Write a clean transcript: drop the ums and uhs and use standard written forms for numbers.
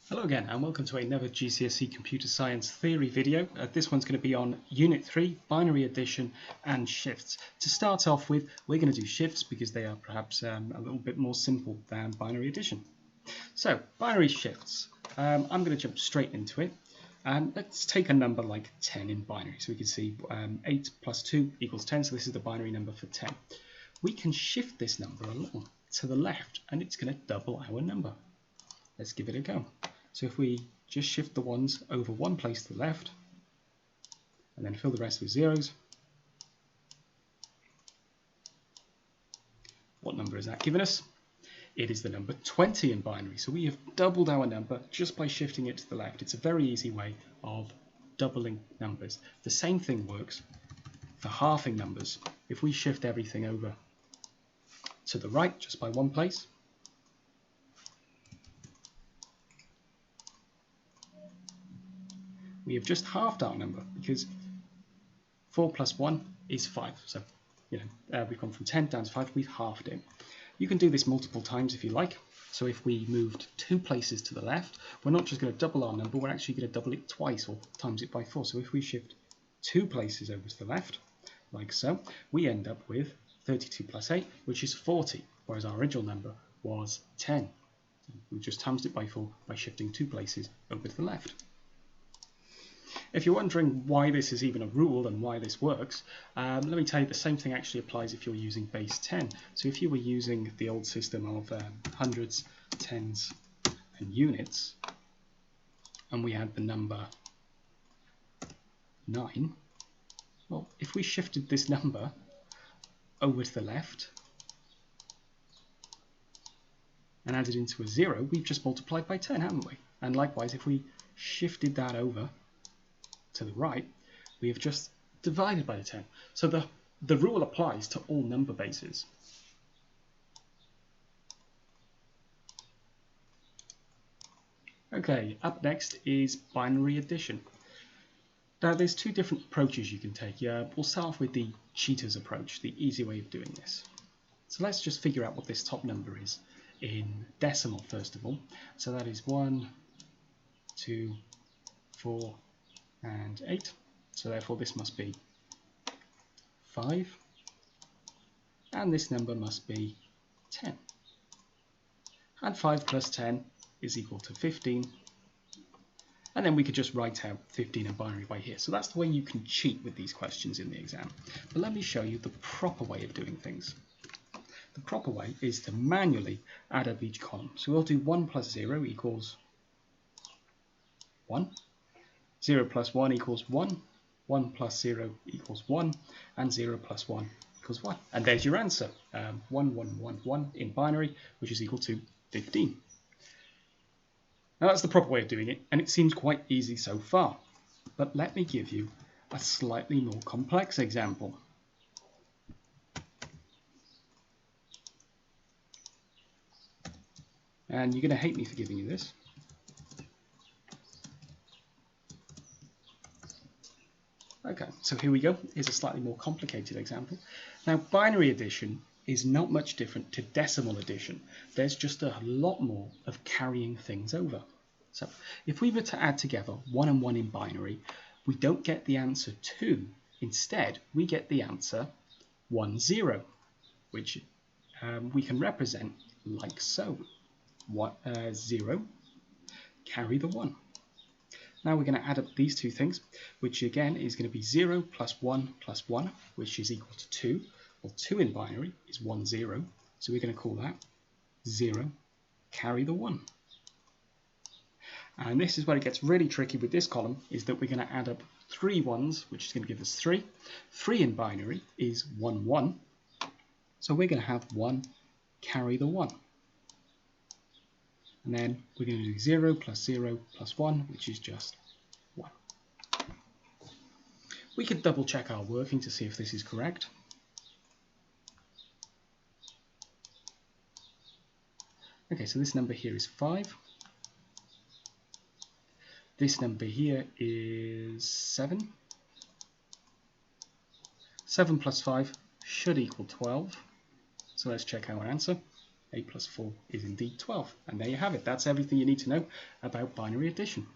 Hello again and welcome to another GCSE Computer Science Theory video. This one's going to be on Unit 3, Binary Addition and Shifts. To start off with, we're going to do shifts because they are perhaps a little bit more simple than binary addition. So, binary shifts. I'm going to jump straight into it. And let's take a number like 10 in binary. So we can see 8 plus 2 equals 10, so this is the binary number for 10. We can shift this number a little to the left and it's going to double our number. Let's give it a go. So if we just shift the ones over one place to the left and then fill the rest with zeros, what number is that giving us? It is the number 20 in binary. So we have doubled our number just by shifting it to the left. It's a very easy way of doubling numbers. The same thing works for halving numbers. If we shift everything over to the right just by one place, we have just halved our number because 4 plus 1 is 5. So, we've gone from 10 down to 5, we've halved it. You can do this multiple times if you like. So if we moved 2 places to the left, we're not just going to double our number, we're actually going to double it twice or times it by 4. So if we shift 2 places over to the left, like so, we end up with 32 plus 8, which is 40, whereas our original number was 10. So we've just times it by 4 by shifting 2 places over to the left. If you're wondering why this is even a rule and why this works, let me tell you the same thing actually applies if you're using base 10. So if you were using the old system of hundreds, tens and units, and we had the number 9, well, if we shifted this number over to the left and added into a 0, we've just multiplied by 10, haven't we? And likewise, if we shifted that over to the right, we have just divided by the 10. So the rule applies to all number bases. Okay, up next is binary addition. Now there's two different approaches you can take. We'll start off with the cheater's approach, the easy way of doing this. So let's just figure out what this top number is in decimal first of all. So that is 1, 2, 4, and 8, so therefore this must be 5, and this number must be 10. And 5 plus 10 is equal to 15, and then we could just write out 15 in binary by here. So that's the way you can cheat with these questions in the exam. But let me show you the proper way of doing things. The proper way is to manually add up each column. So we'll do 1 plus 0 equals 1. 0 plus 1 equals 1, 1 plus 0 equals 1, and 0 plus 1 equals 1. And there's your answer, 1, 1, 1, 1 in binary, which is equal to 15. Now that's the proper way of doing it, and it seems quite easy so far. But let me give you a slightly more complex example. And you're going to hate me for giving you this. Okay, so here we go. Here's a slightly more complicated example. Now, binary addition is not much different to decimal addition. There's just a lot more of carrying things over. So, if we were to add together 1 and 1 in binary, we don't get the answer 2. Instead, we get the answer 1, 0, which we can represent like so. 0, carry the 1. Now we're going to add up these two things, which again is going to be 0 plus 1 plus 1, which is equal to 2. Well, 2 in binary is 1, 0, so we're going to call that 0, carry the 1. And this is where it gets really tricky with this column, is that we're going to add up 3 ones, which is going to give us 3. 3 in binary is 1, 1, so we're going to have 1, carry the 1. And then we're going to do 0 plus 1, which is just 1. We could double check our working to see if this is correct. Okay, so this number here is 5. This number here is 7. 7 plus 5 should equal 12. So let's check our answer. 8 plus 4 is indeed 12. And there you have it. That's everything you need to know about binary addition.